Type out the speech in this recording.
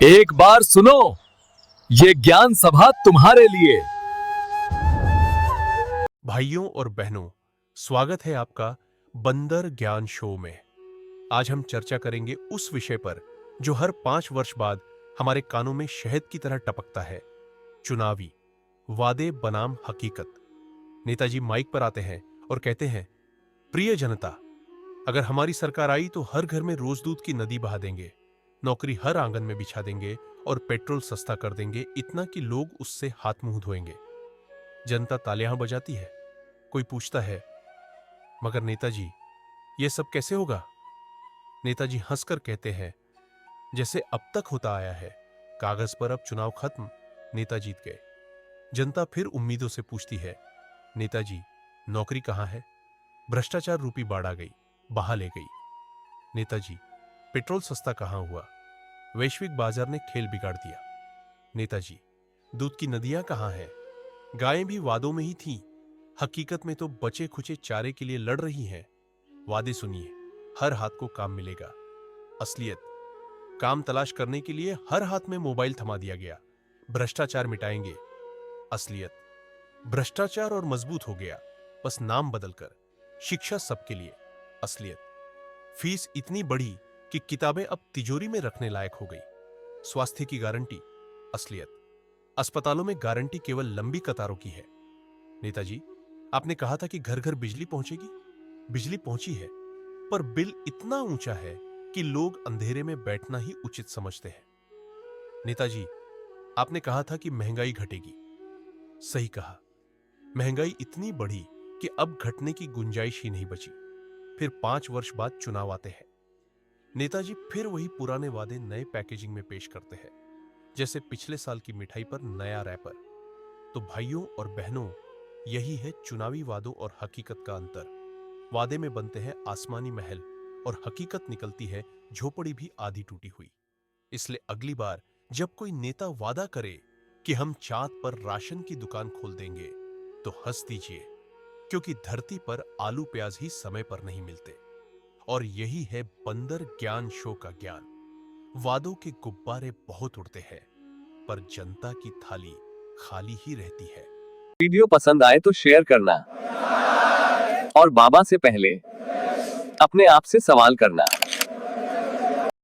एक बार सुनो, ये ज्ञान सभा तुम्हारे लिए। भाइयों और बहनों, स्वागत है आपका बंदर ज्ञान शो में। आज हम चर्चा करेंगे उस विषय पर जो हर 5 वर्ष बाद हमारे कानों में शहद की तरह टपकता है, चुनावी वादे बनाम हकीकत। नेताजी माइक पर आते हैं और कहते हैं, प्रिय जनता, अगर हमारी सरकार आई तो हर घर में रोज दूध की नदी बहा देंगे, नौकरी हर आंगन में बिछा देंगे और पेट्रोल सस्ता कर देंगे, इतना कि लोग उससे हाथ मुंह धोएंगे। जनता तालियां बजाती है। कोई पूछता है, मगर नेताजी, यह सब कैसे होगा? नेताजी हंसकर कहते हैं, जैसे अब तक होता आया है, कागज पर अब चुनाव खत्म, नेता जीत गए। जनता फिर उम्मीदों से पूछती है, नेताजी, नौकरी कहां है? भ्रष्टाचार रूपी बाढ़ आ गई, बहा ले गई। नेताजी, पेट्रोल सस्ता कहां हुआ? वैश्विक बाजार ने खेल बिगाड़ दिया। नेताजी, दूध की नदियां कहां हैं? गायें भी वादों में ही थीं, हकीकत में तो बचे खुचे चारे के लिए लड़ रही हैं। वादे सुनिए, हर हाथ को काम मिलेगा। असलियत, काम तलाश करने के लिए हर हाथ में मोबाइल थमा दिया गया। भ्रष्टाचार मिटाएंगे। असलियत, भ्रष्टाचार और मजबूत हो गया, बस नाम बदलकर। शिक्षा सबके लिए। असलियत, फीस इतनी बढ़ी कि किताबें अब तिजोरी में रखने लायक हो गई। स्वास्थ्य की गारंटी। असलियत, अस्पतालों में गारंटी केवल लंबी कतारों की है। नेताजी, आपने कहा था कि घर घर बिजली पहुंचेगी। बिजली पहुंची है, पर बिल इतना ऊंचा है कि लोग अंधेरे में बैठना ही उचित समझते हैं। नेताजी, आपने कहा था कि महंगाई घटेगी। सही कहा, महंगाई इतनी बढ़ी कि अब घटने की गुंजाइश ही नहीं बची। फिर 5 वर्ष बाद चुनाव आते हैं। नेताजी फिर वही पुराने वादे नए पैकेजिंग में पेश करते हैं, जैसे पिछले साल की मिठाई पर नया रैपर। तो भाइयों और बहनों, यही है चुनावी वादों और हकीकत का अंतर। वादे में बनते हैं आसमानी महल और हकीकत निकलती है झोपड़ी भी आधी टूटी हुई। इसलिए अगली बार जब कोई नेता वादा करे कि हम चांद पर राशन की दुकान खोल देंगे, तो हंस दीजिए, क्योंकि धरती पर आलू प्याज ही समय पर नहीं मिलते। और यही है बंदर ज्ञान शो का ज्ञान। वादों के गुब्बारे बहुत उड़ते हैं, पर जनता की थाली खाली ही रहती है। वीडियो पसंद आए तो शेयर करना और बाबा से पहले अपने आप से सवाल करना।